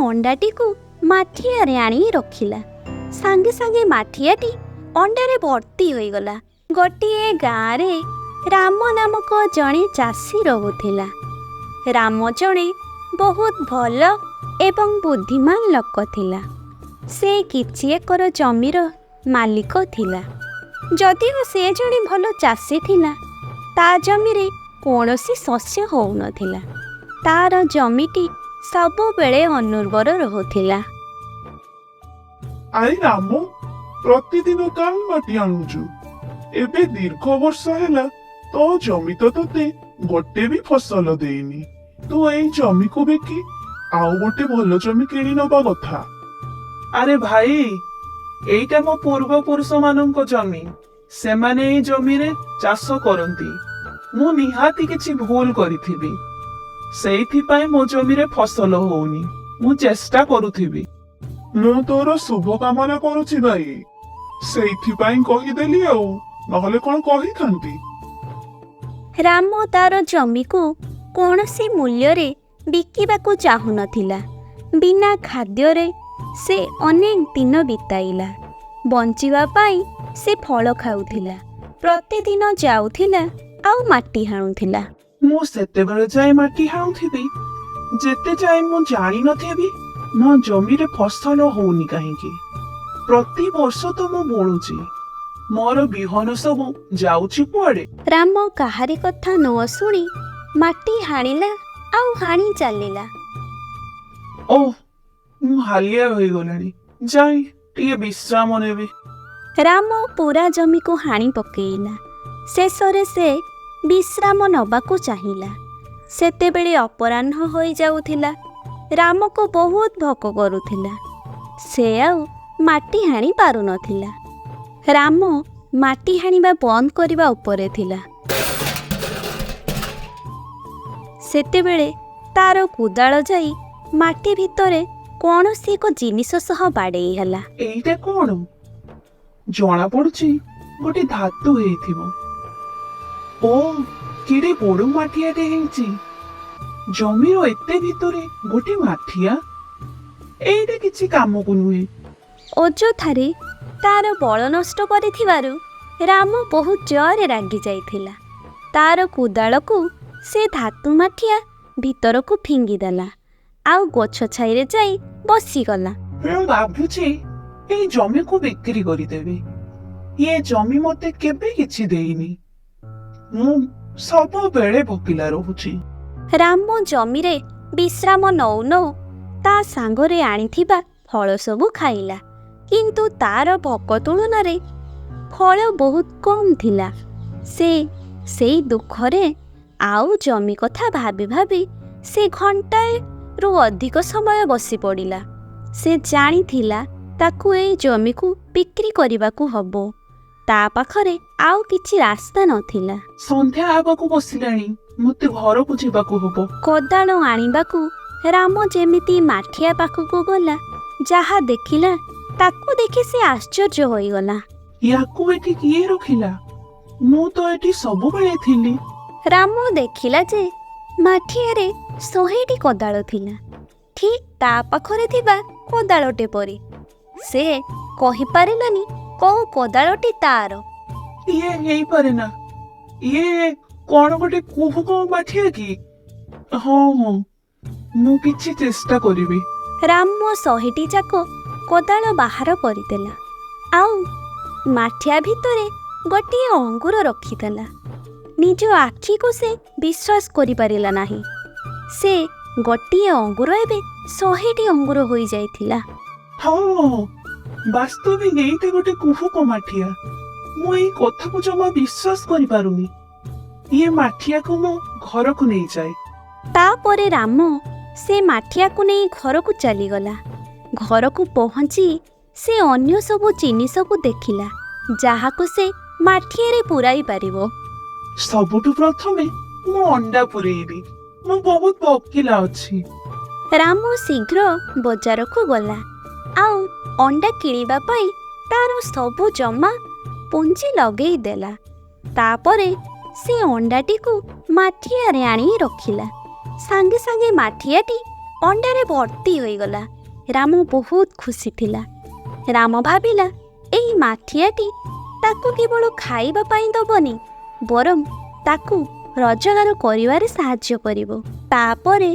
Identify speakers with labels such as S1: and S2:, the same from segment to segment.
S1: ଅଣ୍ଡାଟିକୁ ମାଠିଆରେ ଆଣି ରଖିଲା। ସାଙ୍ଗେ ସାଙ୍ଗେ ମାଠିଆଟି ଅଣ୍ଡାରେ ଭର୍ତ୍ତି ହୋଇଗଲା। ଗୋଟିଏ ଗାଁରେ ରାମ ନାମକ ଜଣେ ଚାଷୀ ରହୁଥିଲା। ରାମ ଜଣେ ବହୁତ ଭଲ ଏବଂ ବୁଦ୍ଧିମାନ ଲୋକ ଥିଲା। ସେ କିଛି ଏକର ଜମିର ମାଲିକ ଥିଲା। ଯଦିଓ ସେ ଜଣେ ଭଲ ଚାଷୀ ଥିଲା, ତା ଜମିରେ କୌଣସି ଶସ୍ୟ ହେଉନଥିଲା। ତାର ଜମିଟି ସବୁବେଳେ ଅନୁର୍ବର ରହୁଥିଲା।
S2: ଆରେ ରାମ, ପ୍ରତିଦିନ କାହିଁ ମାଟି ଆଣୁଛୁ? ଏବେ ଦୀର୍ଘ ବର୍ଷ ହେଲା ତୋ ଜମି ତ ତତେ ଗୋଟେ ବି ଫସଲ ଦେଇନି। ତୁ ଏଇ ଜମିକୁ ବିକି ଆଉ ଗୋଟେ ଭଲ ଜମି କିଣି ନବା କଥା।
S3: ଆରେ ଭାଇ, ଏଇଟା ମୋ ପୂର୍ବପୁରୁଷ ମାନଙ୍କ ଜମି। ସେମାନେ ଏଇ ଜମିରେ ଚାଷ କରନ୍ତି। ମୁଁ ନିହାତି କିଛି ଭୁଲ କରିଥିବି, ସେଇଥିପାଇଁ ମୋ ଜମିରେ ଫସଲ ହଉନି। ମୁଁ ଚେଷ୍ଟା କରୁଥିବି।
S2: ମୁଁ ତୋର ଶୁଭ କାମନା କରୁଛି ଭାଇ, ସେଇଥିପାଇଁ କହିଦେଲି ଆଉ, ନହେଲେ କଣ କହିଥାନ୍ତି?
S1: ରାମ ତାର ଜମିକୁ କୌଣସି ମୂଲ୍ୟରେ ବିକିବାକୁ ଚାହୁଁନଥିଲା। ବିନା ଖାଦ୍ୟରେ ସେ ଅନେକ ଦିନ ବିତାଇଲା। ବଞ୍ଚିବା ପାଇଁ ସେ ଫଳ ଖାଉଥିଲା, ପ୍ରତିଦିନ ଯାଉଥିଲା ଆଉ ମାଟି ହାଣୁଥିଲା।
S3: ମୁଁ ସେତେବେଳେ ଯାଏ ମାଟି ହାଣୁଥିବି ଯେତେ ଯାଏ ମୁଁ ଜାଣିନଥିବି ମୋ ଜମିରେ ଫସଲ ହଉନି କାହିଁକି। ପ୍ରତିବର୍ଷ ତ ମୁଁ ବୁଣୁଛି, ମୋର ବିହନ ସବୁ ଯାଉଛି କୁଆଡେ?
S1: ରାମ କାହାରି କଥା ନ ଶୁଣି ମାଟି ହାଣିଲା ଆଉ ହାଣି ଚାଲିଲା।
S3: ଓଃ, ମୁଁ ହାଲିଆ ହୋଇଗଲାଣି, ଯାଇ ଟିକେ ବିଶ୍ରାମ ନେବି।
S1: ରାମ ପୁରା ଜମିକୁ ହାଣି ପକେଇଲା। ଶେଷରେ ସେ ବିଶ୍ରାମ ନେବାକୁ ଚାହିଁଲା। ସେତେବେଳେ ଅପରାହ୍ନ ହୋଇଯାଉଥିଲା। ରାମକୁ ବହୁତ ଭୋକ କରୁଥିଲା। ସେ ଆଉ ମାଟି ହାଣି ପାରୁନଥିଲା। ରାମ ମାଟି ହାଣିବା ବନ୍ଦ କରିବା ଉପରେ ଥିଲା। ସେତେବେଳେ ତାର କୁଦାଳ ଯାଇ ମାଟି ଭିତରେ କୌଣସି ଏକ ଜିନିଷ ସହ ବାଡ଼େଇ ହେଲା।
S3: ଏଇଟା କଣ? ଜଣା ପଡୁଛି ଗୋଟେ ଧାତୁ ହେଇଥିବ। ଓ, କେଡ଼େ ବଡ଼ ମାଠିଆଟେ ହେଇଛି। ଜମିର ଏତେ ଭିତରେ ଗୋଟେ ମାଠିଆ? ଏଇଟା କିଛି କାମକୁ ନୁହେଁ।
S1: ଅଯଥାରେ ତାର ବଳ ନଷ୍ଟ କରିଥିବାରୁ ରାମ ବହୁତ ଜୋରରେ ରାଗି ଯାଇଥିଲା। ତାର କୁଦାଳକୁ ସେ ଧାତୁ ମାଠିଆ ଭିତରକୁ ଫିଙ୍ଗିଦେଲା ଆଉ ଗଛ ଛାଇରେ ଯାଇ ବସିଗଲା।
S3: ମୁଁ ଭାବୁଛି ଏଇ ଜମିକୁ ବିକ୍ରି କରିଦେବି। ଏ ଜମି ମତେ କେବେ କିଛି ଦେଇନି। ମୁଁ ସବୁବେଳେ ଭୋକିଲା ରହୁଛି।
S1: ରାମ ଜମିରେ ବିଶ୍ରାମ ନଉ ନଉ ତା ସାଙ୍ଗରେ ଆଣିଥିବା ଫଳ ସବୁ ଖାଇଲା। କିନ୍ତୁ ତାର ଭୋକ ତୁଳନାରେ ଫଳ ବହୁତ କମ୍ ଥିଲା। ସେ ସେଇ ଦୁଃଖରେ ଆଉ ଜମି କଥା ଭାବି ଭାବି ସେ ଘଣ୍ଟାଏରୁ ଅଧିକ ସମୟ ବସି ପଡ଼ିଲା। ସେ ଜାଣିଥିଲା ତାକୁ ଏଇ ଜମିକୁ ବିକ୍ରି କରିବାକୁ ହବ। ତା ପାଖରେ ଆଉ କିଛି ରାସ୍ତା ନଥିଲା।
S3: ସନ୍ଧ୍ୟା ହେବାକୁ ବସିଲାଣି, ମତେ ଘରକୁ ଯିବାକୁ ହବ।
S1: କୋଦାଳ ଆଣିବାକୁ ରାମ ଯେମିତି ମାଠିଆ ପାଖକୁ ଗଲା, ଯାହା ଦେଖିଲା ତାକୁ ଦେଖି ସେ ଆଶ୍ଚର୍ଯ୍ୟ ହୋଇଗଲା।
S3: ୟାକୁ ଏଠି କିଏ ରଖିଲା? ମୁଁ ତ ଏଠି ସବୁବେଳେ ଥିଲି।
S1: ରାମ ଦେଖିଲା ଯେ ମାଠିଆରେ 100ଟି କୋଦାଳ ଥିଲା, ଠିକ୍ ତା ପାଖରେ ଥିବା କୋଦାଳଟେ ପରି। ସେ କହିପାରିଲାନି କୋଉ କୋଦାଳଟି ତାର।
S3: ଇଏ ହେଇପାରେ ନା। ଇଏ କଣ ଗୋଟେ କୁହୁକ ମାଠିଆ କି? ହଁ ହଁ, ମୁଁ କିଛି ଚେଷ୍ଟା କରିବି।
S1: ରାମ 100ଟି ଯାକ କୋଦାଳ ବାହାର କରିଦେଲା ଆଉ ମାଠିଆ ଭିତରେ ଗୋଟିଏ ଅଙ୍ଗୁର ରଖିଦେଲା। ନିଜ ଆଖିକୁ ସେ ବିଶ୍ୱାସ କରିପାରିଲା ନାହିଁ। ସେ ଗୋଟିଏ ଅଙ୍ଗୁର ଏବେ 100ଟି ଅଙ୍ଗୁର ହୋଇଯାଇଥିଲା।
S3: ହଁ, ବାସ୍ତବିକ ଏଇଟା ଗୋଟେ କୁହୁକ ମାଠିଆ। ମୁଁ ଏଇ କଥାକୁ ଜମା ବିଶ୍ୱାସ କରିପାରୁନି। ଇଏ ମାଠିଆକୁ ମୁଁ ଘରକୁ ନେଇଯାଏ।
S1: ତାପରେ ରାମ ସେ ମାଠିଆକୁ ନେଇ ଘରକୁ ଚାଲିଗଲା। ଘରକୁ ପହଞ୍ଚି ସେ ଅନ୍ୟ ସବୁ ଜିନିଷକୁ ଦେଖିଲା ଯାହାକୁ ସେ ମାଠିଆରେ ପୂରାଇ ପାରିବ।
S3: ସବୁଠୁ ପ୍ରଥମେ ମୁଁ ଅଣ୍ଡା ପୁରେଇବି। ମୁଁ ବହୁତ ଭୋକିଲା ଅଛି।
S1: ରାମ ଶୀଘ୍ର ବଜାରକୁ ଗଲା ଆଉ ଅଣ୍ଡା କିଣିବା ପାଇଁ ତାର ସବୁ ଜମା ପୁଞ୍ଜି ଲଗେଇ ଦେଲା। ତାପରେ ସେ ଅଣ୍ଡାଟିକୁ ମାଠିଆରେ ଆଣି ରଖିଲା। ସାଙ୍ଗେ ସାଙ୍ଗେ ମାଠିଆଟି ଅଣ୍ଡାରେ ଭର୍ତ୍ତି ହୋଇଗଲା। ରାମ ବହୁତ ଖୁସି ଥିଲା। ରାମ ଭାବିଲା ଏଇ ମାଠିଆଟି ତାକୁ କେବଳ ଖାଇବା ପାଇଁ ଦେବନି, ବରଂ ତାକୁ ରୋଜଗାର କରିବାରେ ସାହାଯ୍ୟ କରିବ। ତାପରେ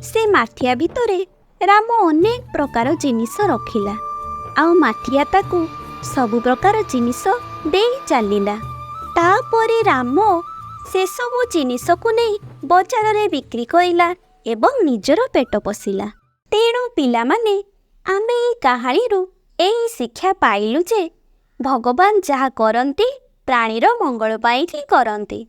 S1: ସେ ମାଠିଆ ଭିତରେ ରାମ ଅନେକ ପ୍ରକାର ଜିନିଷ ରଖିଲା, ଆଉ ମାଠିଆ ତାକୁ ସବୁ ପ୍ରକାର ଜିନିଷ ଦେଇ ଚାଲିଲା। ତାପରେ ରାମ ସେସବୁ ଜିନିଷକୁ ନେଇ ବଜାରରେ ବିକ୍ରି କରିଲା ଏବଂ ନିଜର ପେଟ ପୋଷିଲା। ତେଣୁ ପିଲାମାନେ, ଆମେ ଏହି କାହାଣୀରୁ ଏହି ଶିକ୍ଷା ପାଇଲୁ ଯେ ଭଗବାନ ଯାହା କରନ୍ତି ପ୍ରାଣୀର ମଙ୍ଗଳ ପାଇଁ ହିଁ କରନ୍ତି।